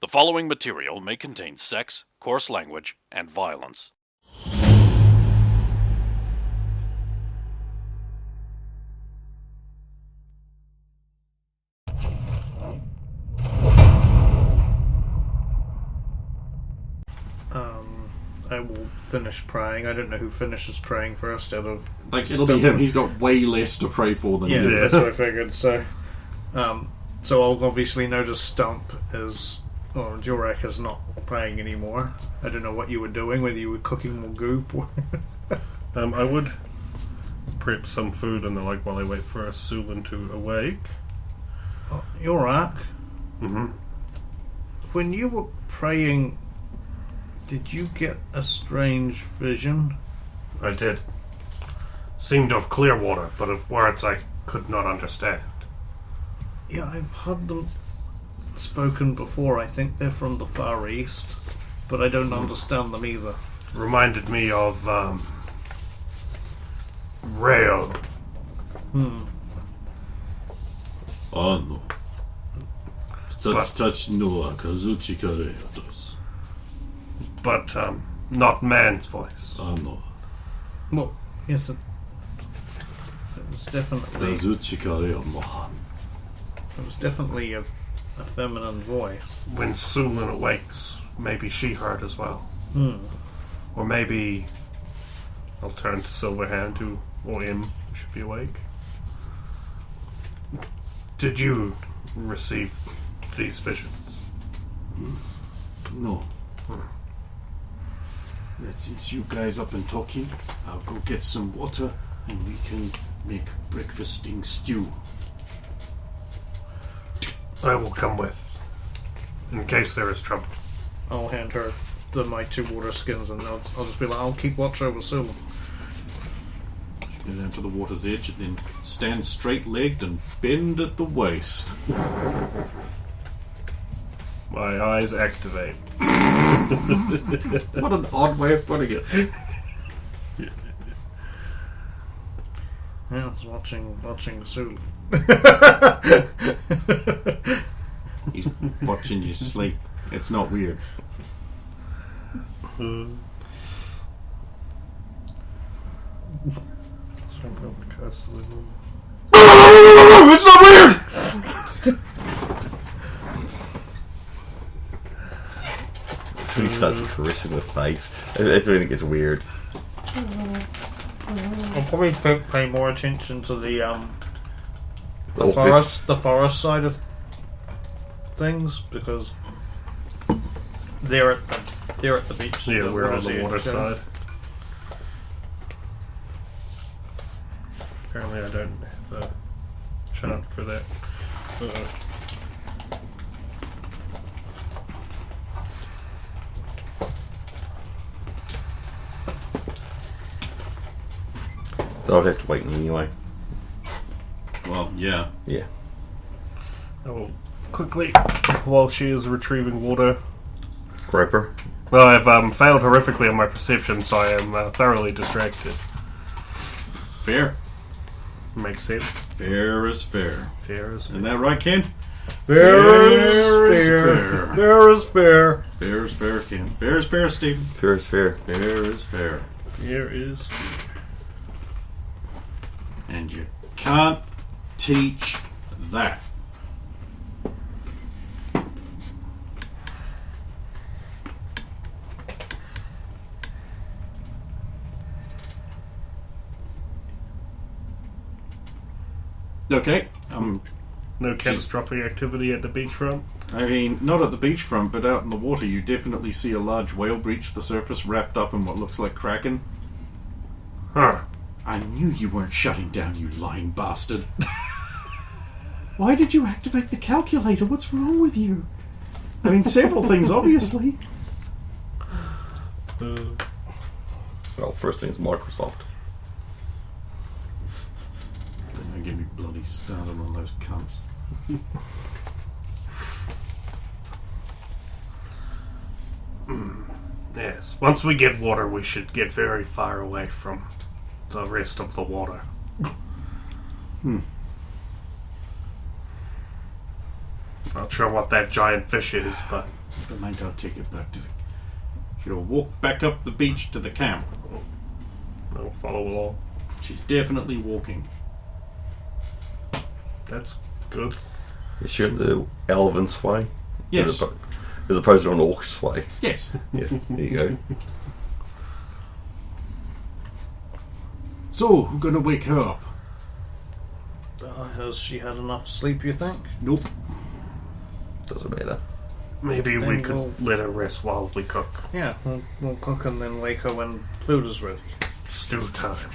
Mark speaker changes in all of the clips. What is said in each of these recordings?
Speaker 1: The following material may contain sex, coarse language, and violence.
Speaker 2: I will finish praying. I don't know who finishes praying first out of...
Speaker 3: it'll be him. He's got way less to pray for than you.
Speaker 2: Yeah, that's what I figured. So I'll obviously notice Stump is... Or Jor-Karroc is not praying anymore. I don't know what you were doing, whether you were cooking more goop or...
Speaker 4: I would prep some food and the like while I wait for Sulin to awake.
Speaker 2: Jor-Karroc?
Speaker 4: Mm-hmm.
Speaker 2: When you were praying... Did you get a strange vision?
Speaker 4: I did. Seemed of clear water, but of words I could not understand.
Speaker 2: Yeah, I've heard them spoken before. I think they're from the Far East, but I don't understand them either.
Speaker 4: Reminded me of, Rayo.
Speaker 3: No. Touch no Kazuchi Kareatos.
Speaker 4: But, not man's voice.
Speaker 3: No.
Speaker 2: Well, yes, it was definitely...
Speaker 3: Kazuchi Kareo Mohan.
Speaker 2: It was definitely a feminine voice.
Speaker 4: When Sulin awakes, maybe she heard as well. Or maybe I'll turn to Silverhand, or him, who should be awake. Did you receive these visions?
Speaker 3: No. Since you guys up and talking, I'll go get some water and we can make breakfasting stew.
Speaker 4: I will come with, in case there is trouble.
Speaker 2: I'll hand her my 2 water skins and I'll just be like, I'll keep watch over Sulin.
Speaker 3: Go down to the water's edge and then stand straight-legged and bend at the waist.
Speaker 4: My eyes activate.
Speaker 3: What an odd way of putting it.
Speaker 2: Yeah, I was watching Sulin.
Speaker 3: He's watching you sleep. It's not weird. It's not weird!
Speaker 5: He starts caressing the face. That's when it gets weird.
Speaker 2: I'll probably pay more attention to the forest side of things because they're at the beach.
Speaker 4: Yeah, we're on
Speaker 2: water's
Speaker 4: the
Speaker 2: edge,
Speaker 4: water
Speaker 2: so-
Speaker 4: side. Apparently I don't have a chart for that.
Speaker 5: So I'd have to wait anyway.
Speaker 3: Well, yeah.
Speaker 5: Yeah.
Speaker 4: I will quickly, while she is retrieving water...
Speaker 5: Groper.
Speaker 4: Well, I've failed horrifically on my perception, so I am thoroughly distracted.
Speaker 3: Fair.
Speaker 4: Makes sense.
Speaker 3: Fair is fair.
Speaker 4: Fair is fair.
Speaker 3: Isn't that right, Ken?
Speaker 2: Fair is fair. Fair is fair.
Speaker 3: Fair is fair, Ken. Fair is fair, Stephen.
Speaker 5: Fair is fair.
Speaker 3: Fair is fair.
Speaker 4: Fair is fair.
Speaker 3: And you can't teach that. Okay.
Speaker 4: No catastrophic activity at the beachfront?
Speaker 3: I mean, not at the beachfront, but out in the water, you definitely see a large whale breach the surface, wrapped up in what looks like kraken.
Speaker 4: Huh.
Speaker 3: I knew you weren't shutting down, you lying bastard. Why did you activate the calculator? What's wrong with you? I mean, several things, obviously.
Speaker 5: Well, first thing's Microsoft.
Speaker 3: Don't get me bloody started on those cunts.
Speaker 4: Yes. Once we get water, we should get very far away from the rest of the water. Not sure what that giant fish is, but
Speaker 3: Never mind, I'll take it back to the... She'll walk back up the beach to the camp.
Speaker 4: I'll follow along.
Speaker 3: She's definitely walking.
Speaker 4: That's good.
Speaker 5: Is she on the elven sway?
Speaker 3: Yes.
Speaker 5: As opposed to an orc sway.
Speaker 3: Yes.
Speaker 5: Yeah, there you go.
Speaker 3: So, who's gonna wake her up?
Speaker 2: Has she had enough sleep, you think?
Speaker 3: Nope.
Speaker 5: Doesn't matter.
Speaker 4: Maybe we
Speaker 2: Then
Speaker 4: could
Speaker 2: we'll-
Speaker 4: let her rest while we cook.
Speaker 2: Yeah, we'll cook and then wake her when food is ready.
Speaker 4: Stew time.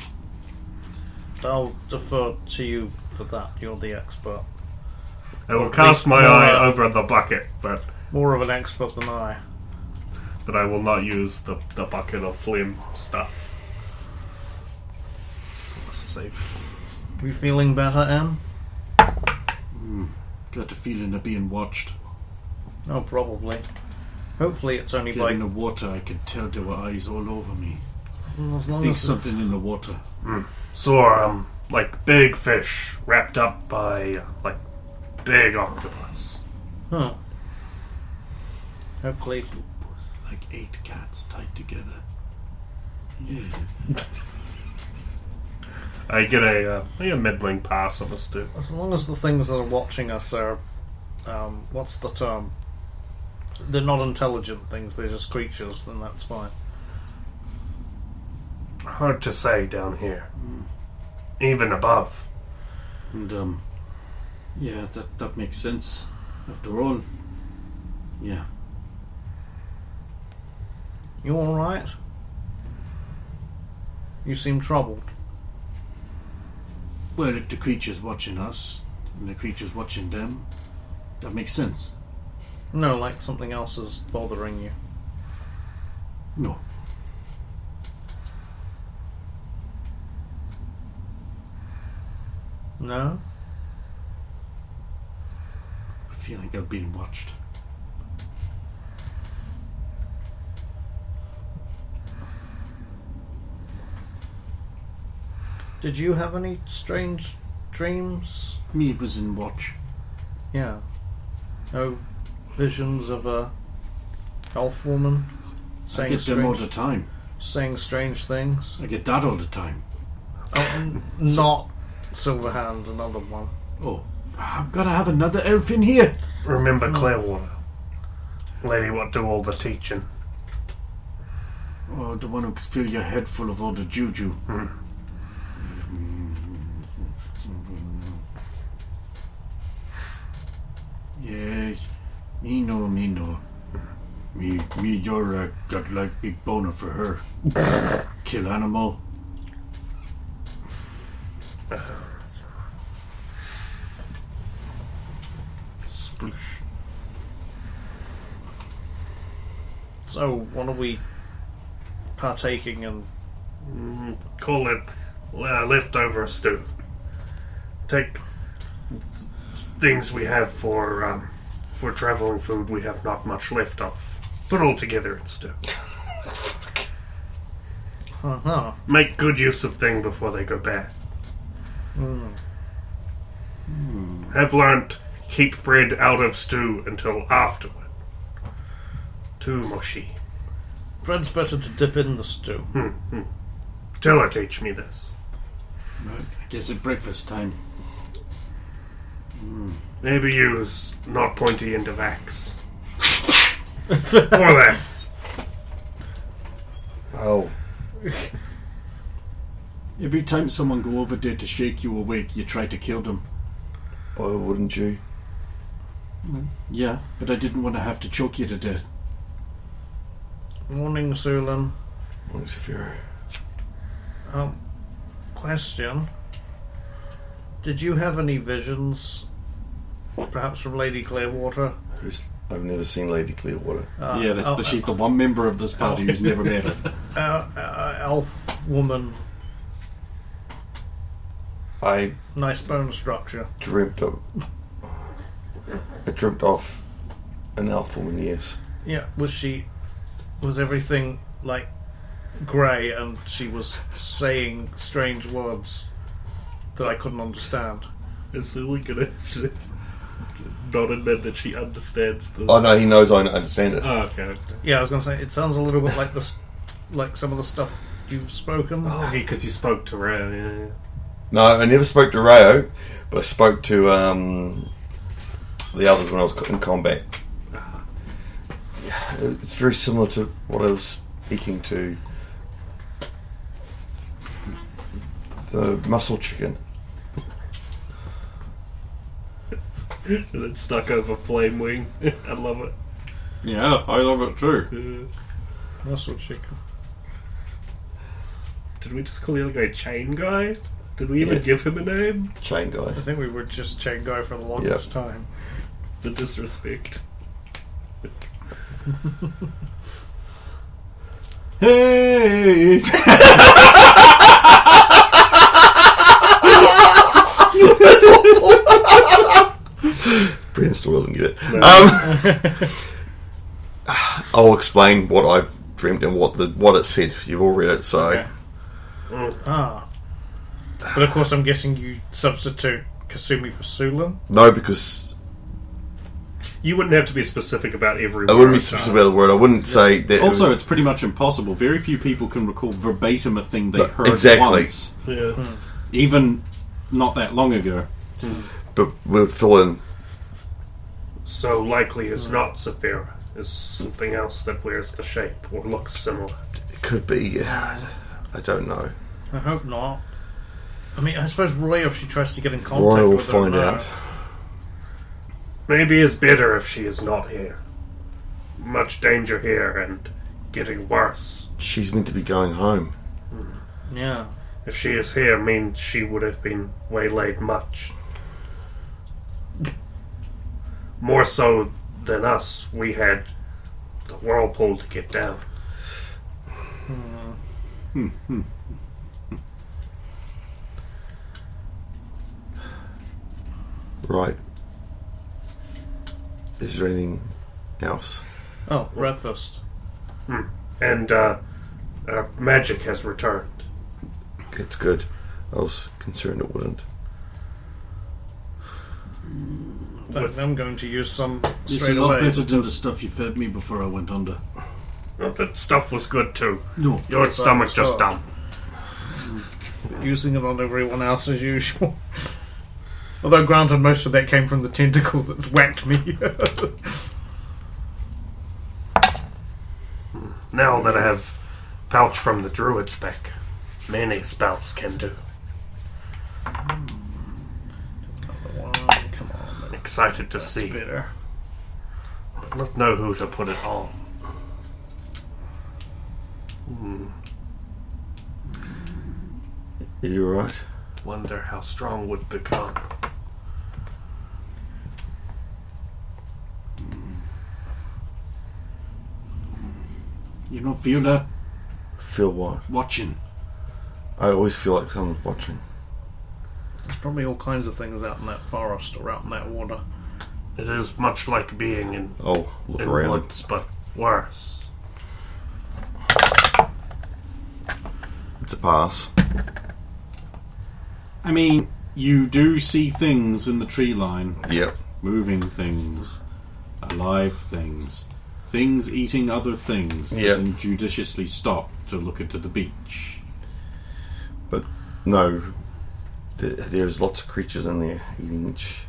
Speaker 2: I'll defer to you for that. You're the expert.
Speaker 4: I will
Speaker 2: At
Speaker 4: cast
Speaker 2: least
Speaker 4: my
Speaker 2: more,
Speaker 4: eye over the bucket, but
Speaker 2: More of an expert than I.
Speaker 4: I will not use the bucket of flame stuff. That's safe.
Speaker 2: You feeling better, Em?
Speaker 3: Got a feeling of being watched.
Speaker 2: Oh, probably. Hopefully it's only
Speaker 3: Get
Speaker 2: by...
Speaker 3: in the water, I can tell there were eyes all over me.
Speaker 2: As long
Speaker 3: Think
Speaker 2: as...
Speaker 3: something in the water.
Speaker 4: So, like big fish wrapped up by, like, big octopus.
Speaker 2: Huh. Hopefully...
Speaker 3: Like 8 cats tied together. Yeah.
Speaker 4: I get a middling pass on a stew.
Speaker 2: As long as the things that are watching us are... what's the term? They're not intelligent things, they're just creatures, then that's fine.
Speaker 4: Hard to say down here. Even above.
Speaker 3: And, yeah, that makes sense. After all, yeah.
Speaker 2: You alright? You seem troubled.
Speaker 3: Well, if the creature's watching us, and the creature's watching them, that makes sense.
Speaker 2: No, like something else is bothering you.
Speaker 3: No.
Speaker 2: No?
Speaker 3: I feel like I'm being watched.
Speaker 2: Did you have any strange dreams?
Speaker 3: Me was in watch.
Speaker 2: Yeah. No visions of a elf woman
Speaker 3: I get them all the time.
Speaker 2: saying strange things?
Speaker 3: I get that all the time.
Speaker 2: Oh, not Silverhand, another one.
Speaker 3: Oh, I've got to have another elf in here.
Speaker 4: Remember Clearwater. Lady what do all the teaching.
Speaker 3: Oh, the one who can fill your head full of all the juju. Yeah, me know. Me, Jor-Karroc got like big boner for her. Kill animal.
Speaker 4: Sploosh.
Speaker 2: So, what are we partaking in?
Speaker 4: Call it leftover stew. Take things we have for traveling food we have not much left of. Put all together in stew.
Speaker 2: Uh-huh.
Speaker 4: Make good use of things before they go bad. Have learnt keep bread out of stew until afterward. Too mushy.
Speaker 2: Bread's better to dip in the stew.
Speaker 4: Tell her teach me this.
Speaker 3: Right, I guess it's breakfast time.
Speaker 4: Maybe use not pointy end of axe. Or that.
Speaker 5: Oh,
Speaker 3: Every time someone go over there to shake you awake, you try to kill them.
Speaker 5: why wouldn't you?
Speaker 3: Yeah, but I didn't want to have to choke you to death.
Speaker 2: Morning, Sulan.
Speaker 5: Once if you're...
Speaker 2: Question. Did you have any visions, perhaps from Lady Clearwater?
Speaker 5: I've never seen Lady Clearwater.
Speaker 3: She's the one member of this party who's never met her.
Speaker 2: Elf woman,
Speaker 5: I
Speaker 2: nice bone structure.
Speaker 5: dreamt of an elf woman, yes.
Speaker 2: Yeah, was everything like grey and she was saying strange words that I couldn't understand?
Speaker 4: It's only gonna have to not admit that she understands the...
Speaker 5: Oh no, he knows I understand it.
Speaker 4: Oh, okay.
Speaker 2: Yeah, I was going to say, it sounds a little bit like this, like some of the stuff you've spoken.
Speaker 4: Oh, because you spoke to Ray. Yeah.
Speaker 5: No, I never spoke to Rayo, but I spoke to the others when I was in combat. Yeah, it's very similar to what I was speaking to the muscle chicken.
Speaker 4: And it's stuck over Flame Wing. I love it.
Speaker 3: Yeah, I love it too.
Speaker 2: Muscle chicken.
Speaker 4: Did we just call the other guy Chain Guy? Did we even give him a name?
Speaker 5: Chain guy.
Speaker 2: I think we were just chain guy for the longest time.
Speaker 4: The disrespect.
Speaker 3: Hey!
Speaker 5: Brian still doesn't get it.
Speaker 4: No.
Speaker 5: I'll explain what I've dreamt and what it said. You've all read it, so
Speaker 2: Okay. Ah. But of course I'm guessing you substitute Kasumi for Sulan.
Speaker 5: no, because
Speaker 4: You wouldn't have to be specific about every
Speaker 5: I wouldn't be
Speaker 4: word.
Speaker 5: specific about the word. I wouldn't say that.
Speaker 3: Also, it's pretty much impossible. Very few people can recall verbatim a thing they
Speaker 5: But
Speaker 3: heard
Speaker 5: exactly.
Speaker 3: once,
Speaker 4: Yeah.
Speaker 3: even not that long ago.
Speaker 5: but we'll fill in.
Speaker 4: So likely is not Saphira. Is something else that wears the shape or looks similar.
Speaker 5: It could be. I don't know.
Speaker 2: I hope not. I mean, I suppose Roy, if she tries to get in contact
Speaker 5: Roy will
Speaker 2: with her,
Speaker 5: find
Speaker 2: no.
Speaker 5: out.
Speaker 4: Maybe it's better if she is not here. Much danger here and getting worse.
Speaker 5: She's meant to be going home.
Speaker 2: Yeah.
Speaker 4: If she is here, means she would have been waylaid much. More so than us. We had the whirlpool to get down.
Speaker 5: Right. Is there anything else?
Speaker 2: Oh, breakfast.
Speaker 4: And magic has returned.
Speaker 5: It's good. I was concerned it wouldn't.
Speaker 2: In fact, I'm going to use some
Speaker 3: It's
Speaker 2: straight
Speaker 3: a lot
Speaker 2: away.
Speaker 3: better than the stuff you fed me before I went under.
Speaker 4: Well, that stuff was good too.
Speaker 3: No.
Speaker 4: Your stomach
Speaker 2: was
Speaker 4: just
Speaker 2: good.
Speaker 4: dumb.
Speaker 2: Using it on everyone else as usual. Although, granted, most of that came from the tentacle that's whacked me.
Speaker 4: Now that I have pouch from the druid's back, many spells can do.
Speaker 2: Come on,
Speaker 4: Excited to
Speaker 2: that's
Speaker 4: see.
Speaker 2: better.
Speaker 4: Not know who to put it on.
Speaker 5: Are you alright?
Speaker 4: Wonder how strong would become.
Speaker 3: You don't feel that?
Speaker 5: Feel what?
Speaker 3: Watching.
Speaker 5: I always feel like someone's watching.
Speaker 2: There's probably all kinds of things out in that forest or out in that water.
Speaker 4: It is much like being in
Speaker 5: Oh, look
Speaker 4: in
Speaker 5: around.
Speaker 4: woods, but worse.
Speaker 5: It's a pass.
Speaker 3: I mean, you do see things in the tree line.
Speaker 5: Yep.
Speaker 3: Moving things. Alive things. Things eating other things.
Speaker 5: Yeah.
Speaker 3: And judiciously stop to look into the beach.
Speaker 5: But no, there's lots of creatures in there eating each.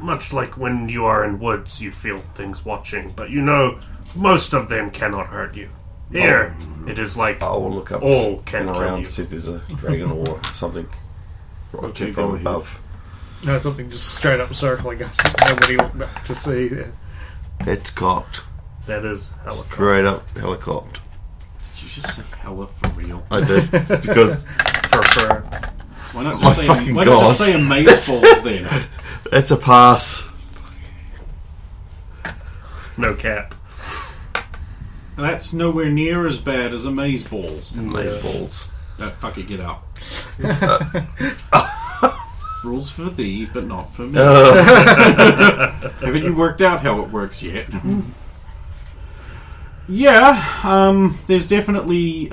Speaker 4: Much like when you are in woods, you feel things watching, but you know most of them cannot hurt you. Here, it is like
Speaker 5: I will look up
Speaker 4: all can
Speaker 5: and
Speaker 4: kill
Speaker 5: around
Speaker 4: you.
Speaker 5: to see if there's a dragon or something
Speaker 3: Okay,
Speaker 5: watching
Speaker 3: go
Speaker 5: from
Speaker 3: ahead.
Speaker 5: above.
Speaker 2: No, something just straight up circling us. Nobody looked back to see.
Speaker 5: It's cocked.
Speaker 4: That is helicopter.
Speaker 5: Straight up helicopter.
Speaker 3: Did you just say hella for real?
Speaker 5: I did because
Speaker 3: Why not
Speaker 5: My
Speaker 3: just say,
Speaker 5: fucking
Speaker 3: why not just
Speaker 5: God.
Speaker 3: say amazeballs then?
Speaker 5: it's a pass.
Speaker 4: No cap.
Speaker 3: That's nowhere near as bad as amazeballs.
Speaker 5: Amazeballs.
Speaker 3: Fuck it, get out. Rules for thee, but not for me. Haven't you worked out how it works yet? Yeah, there's definitely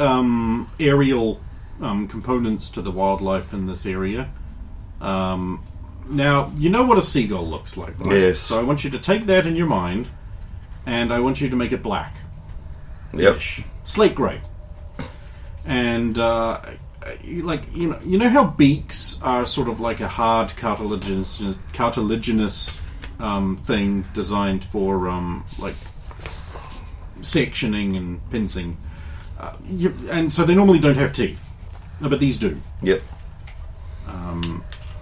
Speaker 3: aerial components to the wildlife in this area. Now, you know what a seagull looks like, right?
Speaker 5: Yes.
Speaker 3: So I want you to take that in your mind, and I want you to make it black.
Speaker 5: Yep.
Speaker 3: Slate grey. And, you know how beaks are sort of like a hard cartilaginous thing designed for, like, sectioning and pincing. And so they normally don't have teeth. But these do.
Speaker 5: Yep.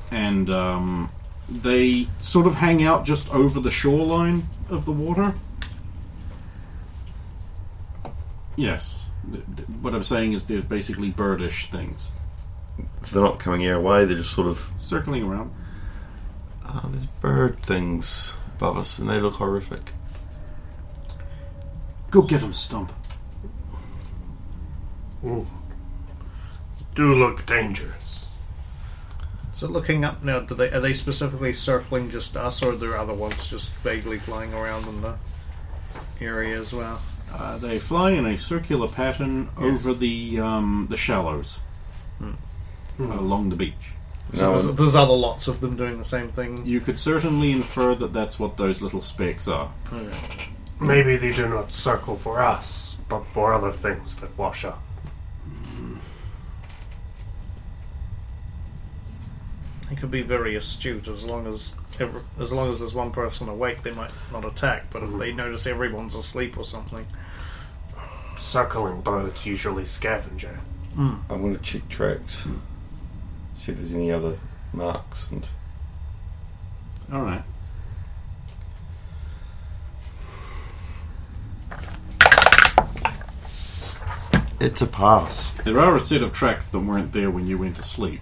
Speaker 3: And they sort of hang out just over the shoreline of the water. Yes. What I'm saying is they're basically birdish things.
Speaker 5: They're not coming our way, they're just sort of...
Speaker 3: Circling around.
Speaker 5: there's bird things above us, and they look horrific.
Speaker 3: Go get them, Stump.
Speaker 4: Ooh. Do look dangerous.
Speaker 2: So looking up now, are they specifically circling just us, or are there other ones just vaguely flying around in the area as well?
Speaker 3: They fly in a circular pattern over the shallows along the beach.
Speaker 2: So there's other lots of them doing the same thing.
Speaker 3: You could certainly infer that that's what those little specks are.
Speaker 2: Okay.
Speaker 4: Maybe they do not circle for us, but for other things that wash up.
Speaker 2: They could be very astute as long as there's one person awake. They might not attack, but if they notice everyone's asleep or something,
Speaker 4: Circling birds usually scavenger.
Speaker 5: I'm going to check tracks, see if there's any other marks, and
Speaker 3: All right.
Speaker 5: it's a pass.
Speaker 3: There are a set of tracks that weren't there when you went to sleep.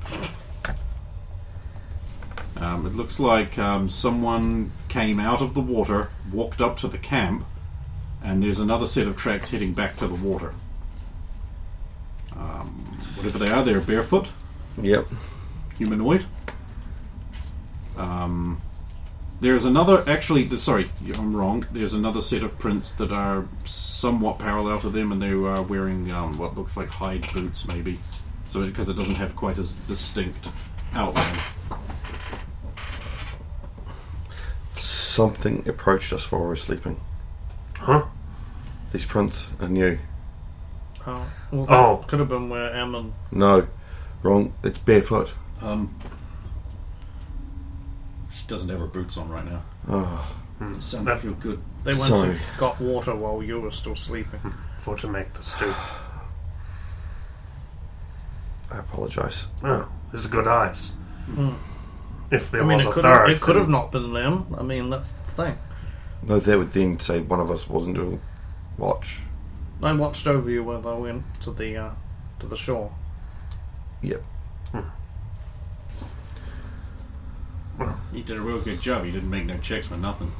Speaker 3: It looks like someone came out of the water, walked up to the camp, and there's another set of tracks heading back to the water. Whatever they are, they're barefoot,
Speaker 5: Yep.
Speaker 3: humanoid. There's another, I'm wrong. There's another set of prints that are somewhat parallel to them, and they are wearing what looks like hide boots, maybe. So because it doesn't have quite as distinct outline.
Speaker 5: Something approached us while we were sleeping.
Speaker 4: Huh?
Speaker 5: These prints are new.
Speaker 2: That could have been where Ammon.
Speaker 5: No, wrong. It's barefoot.
Speaker 3: She doesn't have her boots on right now.
Speaker 5: Oh,
Speaker 3: Sound feel good.
Speaker 2: They went
Speaker 5: Sorry.
Speaker 2: and got water while you were still sleeping.
Speaker 4: For to make the stew.
Speaker 5: I apologise.
Speaker 4: Oh, there's good eyes. If there
Speaker 2: I mean,
Speaker 4: was
Speaker 2: it
Speaker 4: a
Speaker 2: could
Speaker 4: third.
Speaker 2: have, it could have not been them. I mean, that's the thing.
Speaker 5: No, they would then say one of us wasn't doing watch.
Speaker 2: I watched over you when I went to the shore.
Speaker 5: Yep.
Speaker 3: He did a real good job. He didn't make no checks for nothing.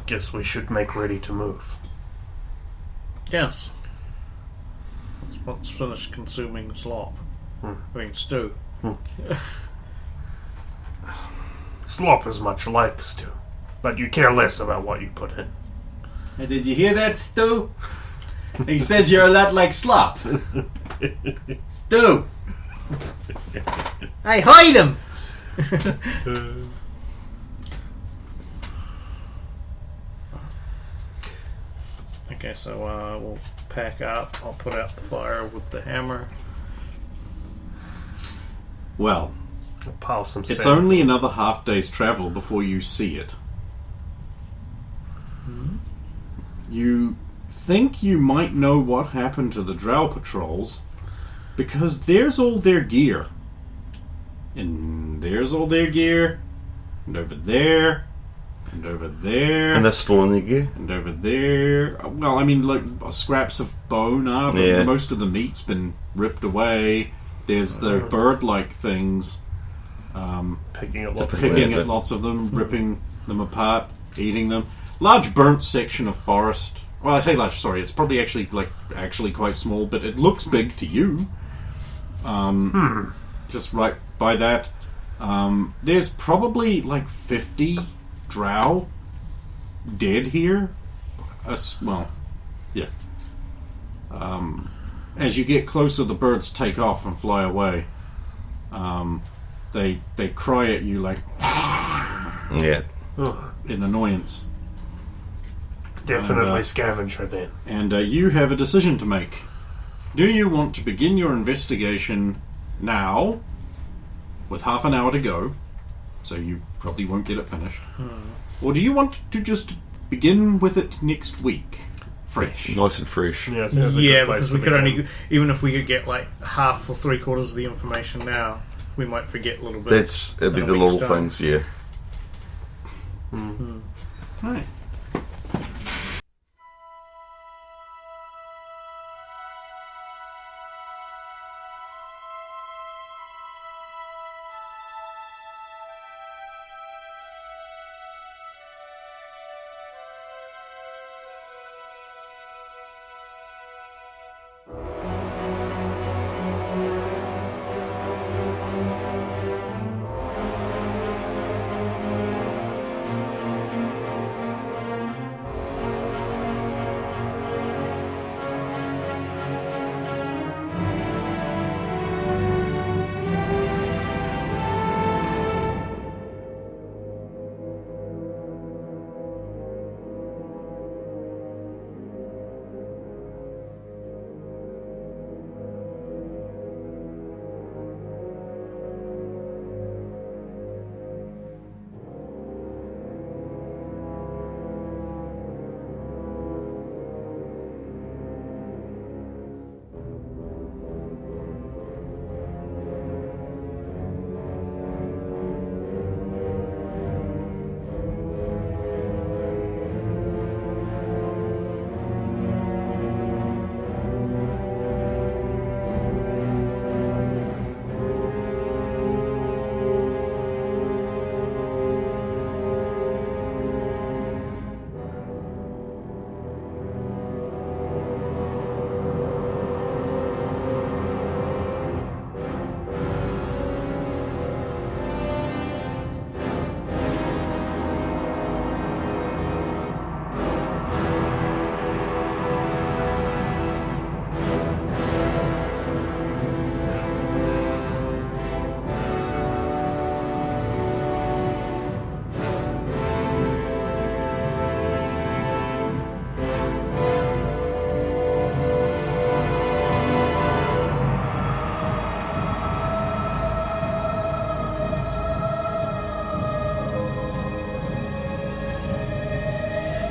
Speaker 4: Guess we should make ready to move.
Speaker 2: Yes. Let's finish consuming the slop. I mean, stew.
Speaker 4: Slop is much like stew, but you care less about what you put in.
Speaker 3: Hey, did you hear that, Stu? He says you're a lot like slop. Stu!
Speaker 2: Hey, hide him! Okay, so we'll pack up. I'll put out the fire with the hammer.
Speaker 3: Well,
Speaker 4: I'll pile some
Speaker 3: it's
Speaker 4: sand.
Speaker 3: only another half day's travel before you see it. You think you might know what happened to the Drow patrols because there's all their gear. And there's all their gear. And over there. And over there.
Speaker 5: And they're still in their gear?
Speaker 3: And over there. Well, I mean, like, scraps of bone are, but
Speaker 5: Yeah.
Speaker 3: most of the meat's been ripped away. There's the bird-like things.
Speaker 4: Picking up lots of
Speaker 3: Picking
Speaker 5: Yeah.
Speaker 3: at lots of them, ripping them apart, eating them. Large burnt section of forest. Well, I say large, sorry, it's probably actually quite small, but it looks big to you. Just right by that. There's probably like 50 drow dead here. Well, Yeah. As you get closer, the birds take off and fly away. They cry at you like
Speaker 5: Yeah.
Speaker 3: in annoyance.
Speaker 4: Definitely
Speaker 3: And,
Speaker 4: scavenger then.
Speaker 3: And you have a decision to make. Do you want to begin your investigation now, with half an hour to go, so you probably won't get it finished? Or do you want to just begin with it next week? Fresh.
Speaker 5: Nice and fresh.
Speaker 4: Yeah, I think that's a
Speaker 2: Yeah,
Speaker 4: good place
Speaker 2: because
Speaker 4: to
Speaker 2: we could
Speaker 4: begin.
Speaker 2: only, even if we could get like half or 3/4 of the information now, we might forget a little bit.
Speaker 5: It'd be
Speaker 2: in a
Speaker 5: the
Speaker 2: week's
Speaker 5: little
Speaker 2: time.
Speaker 5: things, yeah.
Speaker 3: Right.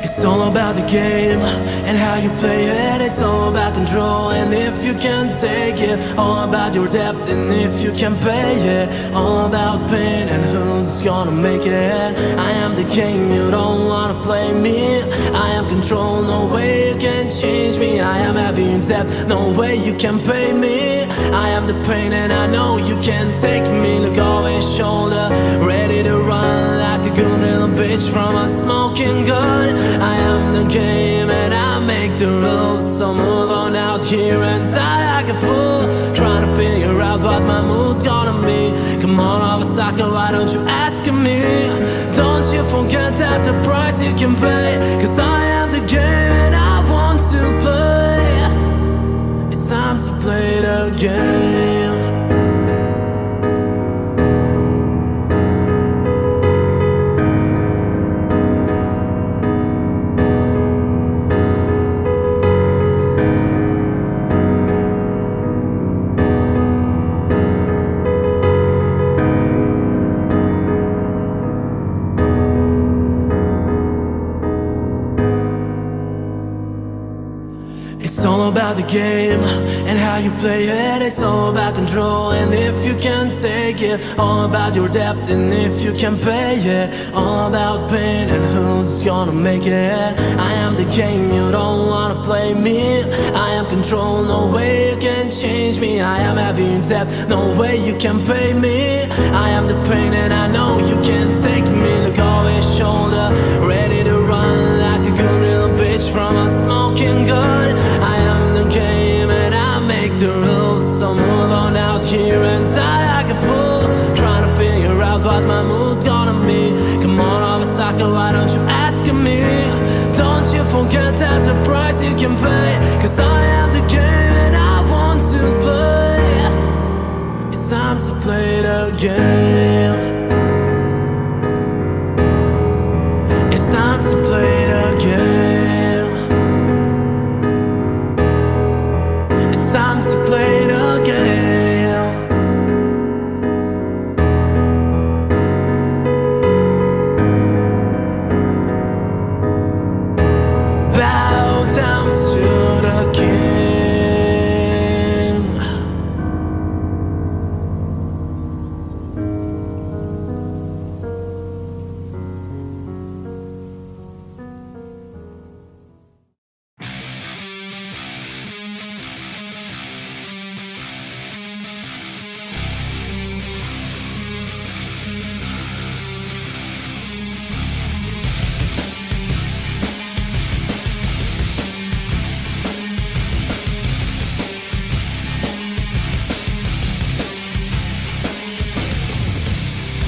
Speaker 6: It's all about the game and how you play it. It's all about control and if you can take it. All about your depth and if you can pay it. All about pain and who's gonna make it. I am the king, you don't wanna play me. I am control, no way you can change me. I am heavy in depth, no way you can pay me. I am the pain and I know you can take me. Look over his shoulder, ready to run like a good little bitch from a smoking gun. I am the game and I make the rules. So move on out here and die like a fool, trying to figure out what my move's gonna be. Come on, Obasaka, why don't you ask me? Don't you forget that the price you can pay. Cause I am the game and I want to play. It's time to play the game. It's all about the game and how you play it. It's all about control and if you can take it. All about your depth and if you can pay it. All about pain and who's gonna make it. I am the game, you don't wanna play me. I am control, no way you can change me. I am heavy in depth, no way you can pay me. I am the pain and I know you can take me. Look over his shoulder, ready to run like a good little bitch from a smoking gun. I am the game and I make the rules. So move on out here and die like a fool, trying to figure out what my move's gonna be. Come on, Obasaka, why don't you ask me? Don't you forget that the price you can pay. Cause I am the game and I want to play. It's time to play the game. It's time to play the game. It's time to play the game. Bow down to the king.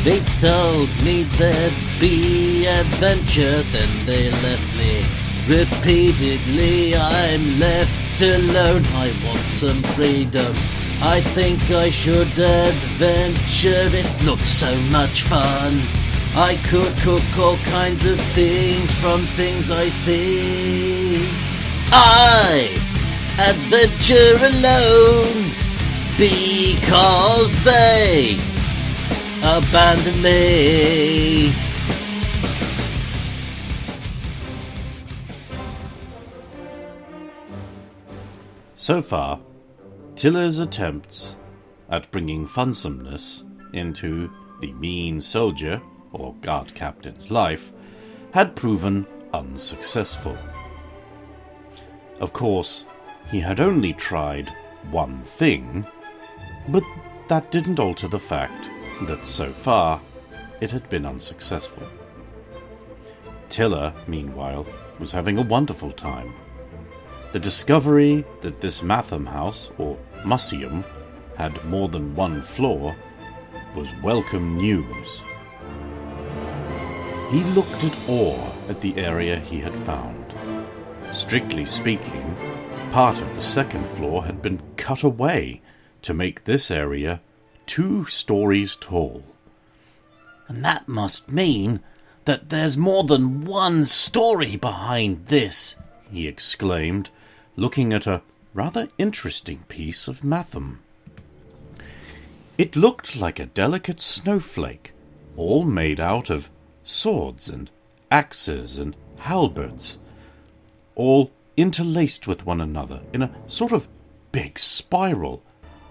Speaker 7: They told me there'd be adventure, then they left me. Repeatedly I'm left alone. I want some freedom. I think I should adventure. It looks so much fun. I could cook all kinds of things from things I see. I adventure alone because they abandon me.
Speaker 3: So far, Tiller's attempts at bringing funsomeness into the mean soldier or guard captain's life had proven unsuccessful. Of course, he had only tried one thing, but that didn't alter the fact that so far it had been unsuccessful. Tiller, meanwhile, was having a wonderful time. The discovery that this Matham house, or museum, had more than one floor was welcome news. He looked at awe at the area he had found. Strictly speaking, part of the second floor had been cut away to make this area 2 stories tall.
Speaker 7: And that must mean that there's more than one story behind this,
Speaker 3: he exclaimed, looking at a rather interesting piece of Matham. It looked like a delicate snowflake, all made out of swords and axes and halberds, all interlaced with one another in a sort of big spiral.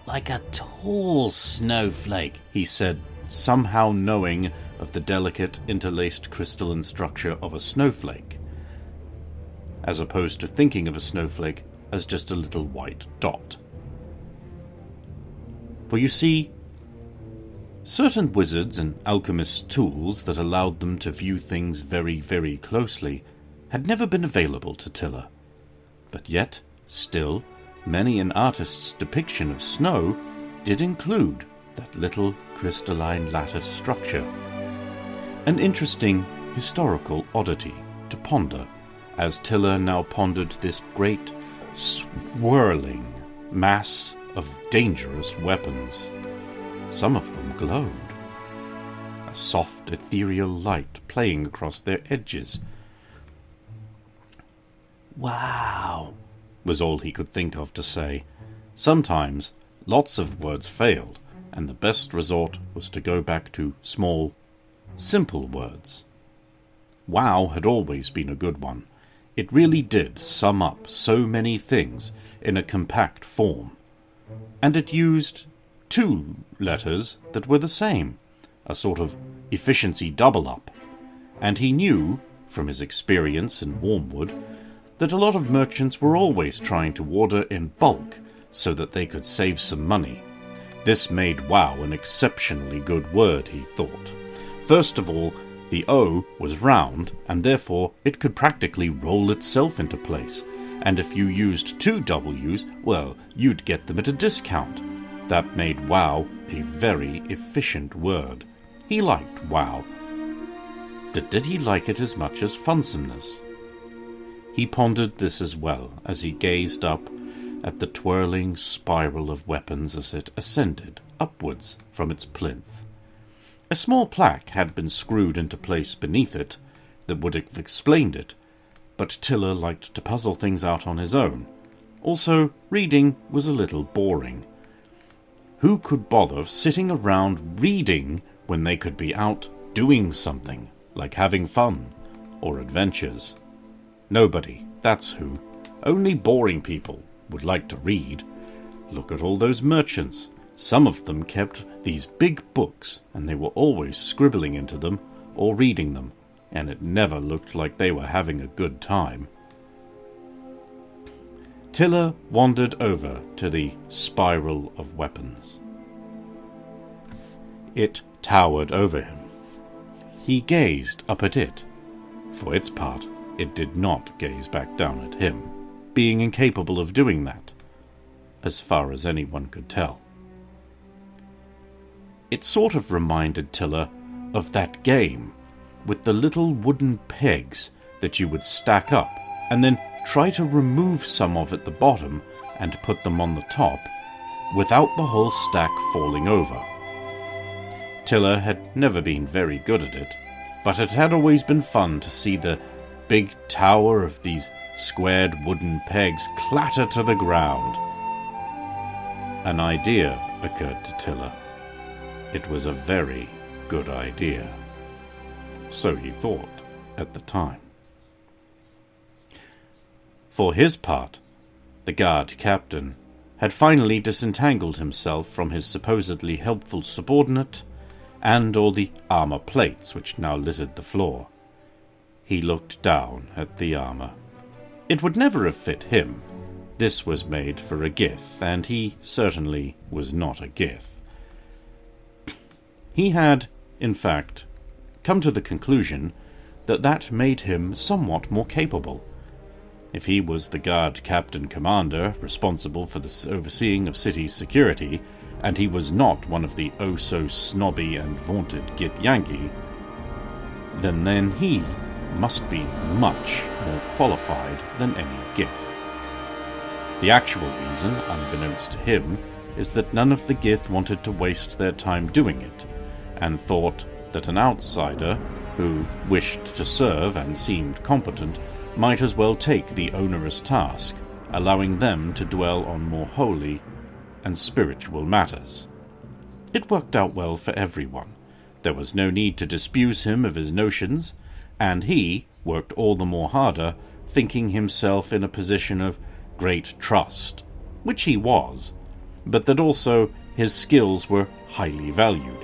Speaker 7: Like a tall snowflake,
Speaker 3: He said, somehow knowing of the delicate interlaced crystalline structure of a snowflake, as opposed to thinking of a snowflake as just a little white dot. For you see, certain wizards and alchemists' tools that allowed them to view things very, very closely had never been available to Tiller. But yet, still, many an artist's depiction of snow did include that little crystalline lattice structure. An interesting historical oddity to ponder, as Tiller now pondered this great, swirling mass of dangerous weapons. Some of them glowed, a soft ethereal light playing across their edges.
Speaker 7: wow.
Speaker 3: Was all he could think of to say. Sometimes lots of words failed, and the best resort was to go back to small, simple words. Wow had always been a good one. It really did sum up so many things in a compact form. And it used 2 letters that were the same, a sort of efficiency double-up. And he knew, from his experience in Wormwood, that a lot of merchants were always trying to order in bulk so that they could save some money. This made wow an exceptionally good word, he thought. First of all, the O was round, and therefore it could practically roll itself into place. And if you used 2 W's, well, you'd get them at a discount. That made wow a very efficient word. He liked wow. But did he like it as much as funsomeness? He pondered this as well as he gazed up at the twirling spiral of weapons as it ascended upwards from its plinth. A small plaque had been screwed into place beneath it that would have explained it, but Tiller liked to puzzle things out on his own. Also, reading was a little boring. Who could bother sitting around reading when they could be out doing something, like having fun or adventures? Nobody, that's who. Only boring people would like to read. Look at all those merchants. Some of them kept these big books, and they were always scribbling into them or reading them, and it never looked like they were having a good time. Tiller wandered over to the spiral of weapons. It towered over him. He gazed up at it. For its part, it did not gaze back down at him, being incapable of doing that, as far as anyone could tell. It sort of reminded Tiller of that game with the little wooden pegs that you would stack up and then try to remove some of at the bottom and put them on the top without the whole stack falling over. Tiller had never been very good at it, but it had always been fun to see the big tower of these squared wooden pegs clatter to the ground. An idea occurred to Tiller. It was a very good idea. So he thought at the time. For his part, the guard captain had finally disentangled himself from his supposedly helpful subordinate and all the armor plates which now littered the floor. He looked down at the armor. It would never have fit him. This was made for a Gith, and he certainly was not a Gith. He had, in fact, come to the conclusion that that made him somewhat more capable. If he was the guard captain commander responsible for the overseeing of city security, and he was not one of the oh-so-snobby and vaunted Githyanki, then he must be much more qualified than any Gith. The actual reason, unbeknownst to him, is that none of the Gith wanted to waste their time doing it, and thought that an outsider who wished to serve and seemed competent might as well take the onerous task, allowing them to dwell on more holy and spiritual matters. It worked out well for everyone. There was no need to disabuse him of his notions, and he worked all the more harder, thinking himself in a position of great trust, which he was, but that also his skills were highly valued,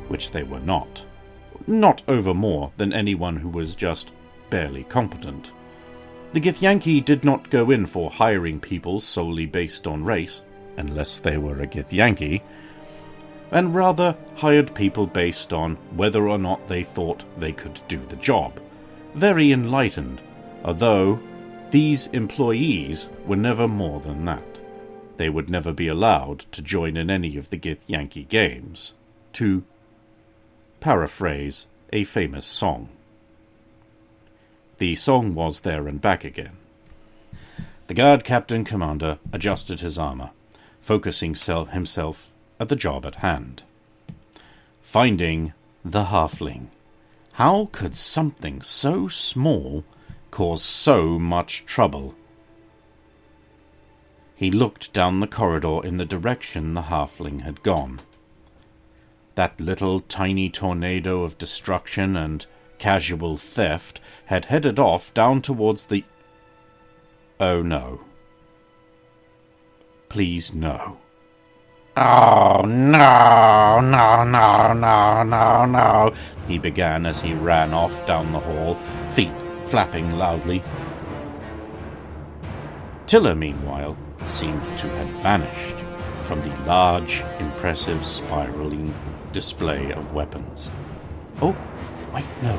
Speaker 3: which they were not. Not over more than anyone who was just barely competent. The Githyanki did not go in for hiring people solely based on race, unless they were a Githyanki, and rather hired people based on whether or not they thought they could do the job. Very enlightened, although these employees were never more than that. They would never be allowed to join in any of the Githyanki games, to paraphrase a famous song. The song was There and Back Again. The guard captain commander adjusted his armor, focusing himself at the job at hand. Finding the halfling. How could something so small cause so much trouble? He looked down the corridor in the direction the halfling had gone. That little tiny tornado of destruction and casual theft had headed off down towards the... Oh no. Please no. Oh, no, no, no, no, no, no, he began as he ran off down the hall, feet flapping loudly. Tiller, meanwhile, seemed to have vanished from the large, impressive, spiraling display of weapons. Oh, wait, no.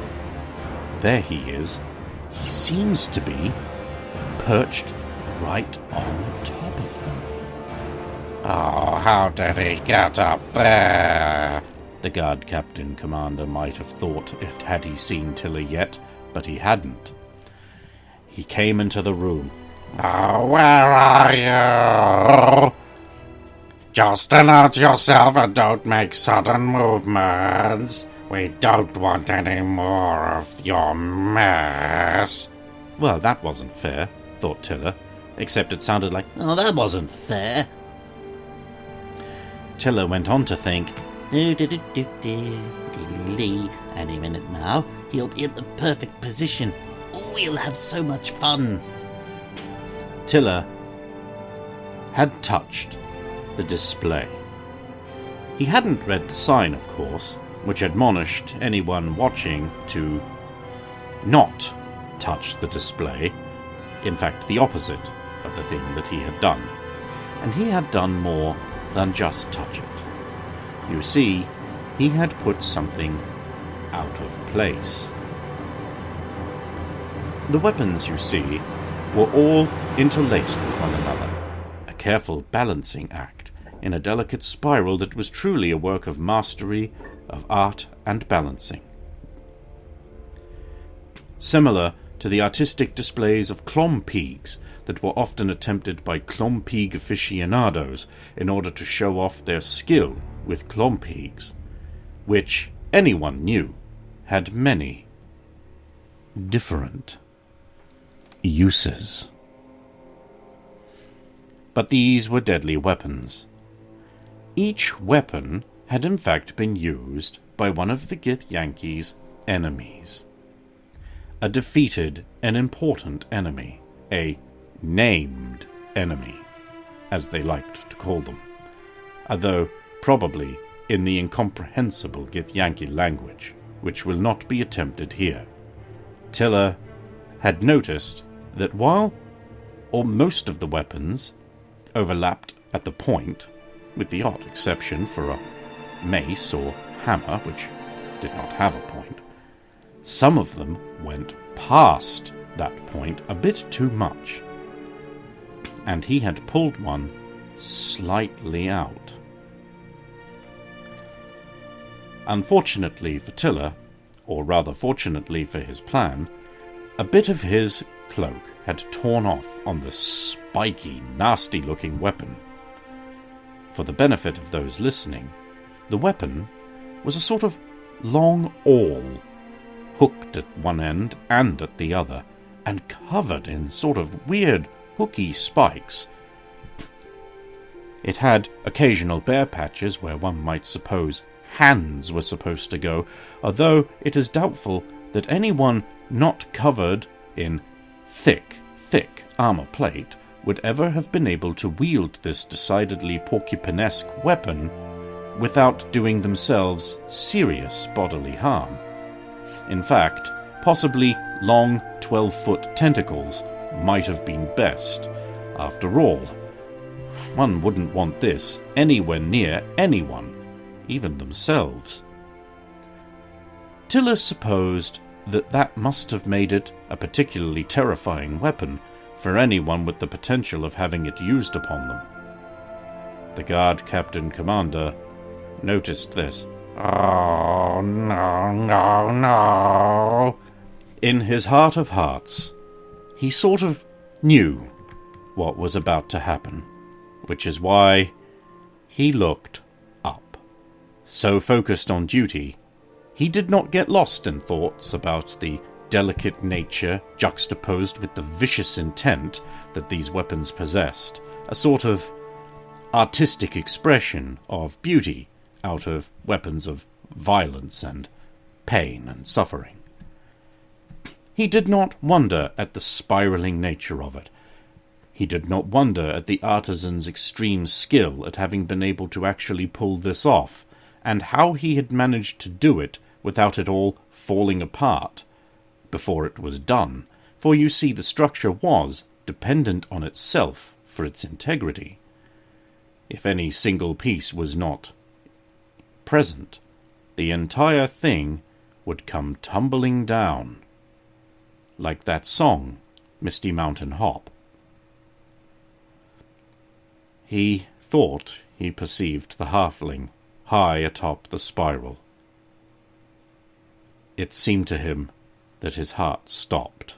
Speaker 3: There he is. He seems to be perched right on top of them. Oh, how did he get up there? The guard captain commander might have thought had he seen Tiller yet, but he hadn't. he came into the room. "Oh, where are you? Just alert yourself and don't make sudden movements. We don't want any more of your mess." Well, that wasn't fair, thought Tiller, except it sounded like,
Speaker 7: Oh, that wasn't fair.
Speaker 3: Tiller went on to think,
Speaker 7: Any minute now, he'll be in the perfect position. We'll have so much fun.
Speaker 3: Tiller had touched the display. He hadn't read the sign, of course, which admonished anyone watching to not touch the display. In fact, the opposite of the thing that he had done. And he had done more than just touch it. You see, he had put something out of place. The weapons, you see, were all interlaced with one another, a careful balancing act in a delicate spiral that was truly a work of mastery, of art and balancing. Similar to the artistic displays of clompegs that were often attempted by clompeg aficionados in order to show off their skill with clompegs, which anyone knew had many different uses. But these were deadly weapons. Each weapon had in fact been used by one of the Githyanki's enemies. A defeated and important enemy, a named enemy, as they liked to call them, although probably in the incomprehensible Githyanki language, which will not be attempted here. Tiller had noticed that while most of the weapons overlapped at the point, with the odd exception for a mace or hammer, which did not have a point, some of them went past that point a bit too much, and he had pulled one slightly out. Unfortunately for Tiller, or rather fortunately for his plan, a bit of his cloak had torn off on the spiky, nasty-looking weapon. For the benefit of those listening, the weapon was a sort of long awl, hooked at one end and at the other, and covered in sort of weird, hooky spikes. It had occasional bare patches where one might suppose hands were supposed to go, although it is doubtful that anyone not covered in thick armor plate would ever have been able to wield this decidedly porcupinesque weapon without doing themselves serious bodily harm. In fact, possibly long 12-foot tentacles might have been best. After all, one wouldn't want this anywhere near anyone, even themselves. Tiller supposed that must have made it a particularly terrifying weapon for anyone with the potential of having it used upon them. The guard captain commander noticed this. "Oh, no. In his heart of hearts, he sort of knew what was about to happen, which is why he looked up. So focused on duty, he did not get lost in thoughts about the delicate nature juxtaposed with the vicious intent that these weapons possessed, a sort of artistic expression of beauty out of weapons of violence and pain and suffering. He did not wonder at the spiraling nature of it. He did not wonder at the artisan's extreme skill at having been able to actually pull this off, and how he had managed to do it without it all falling apart before it was done, for you see the structure was dependent on itself for its integrity. If any single piece was not present, the entire thing would come tumbling down, like that song, Misty Mountain Hop. He thought he perceived the halfling high atop the spiral. It seemed to him that his heart stopped.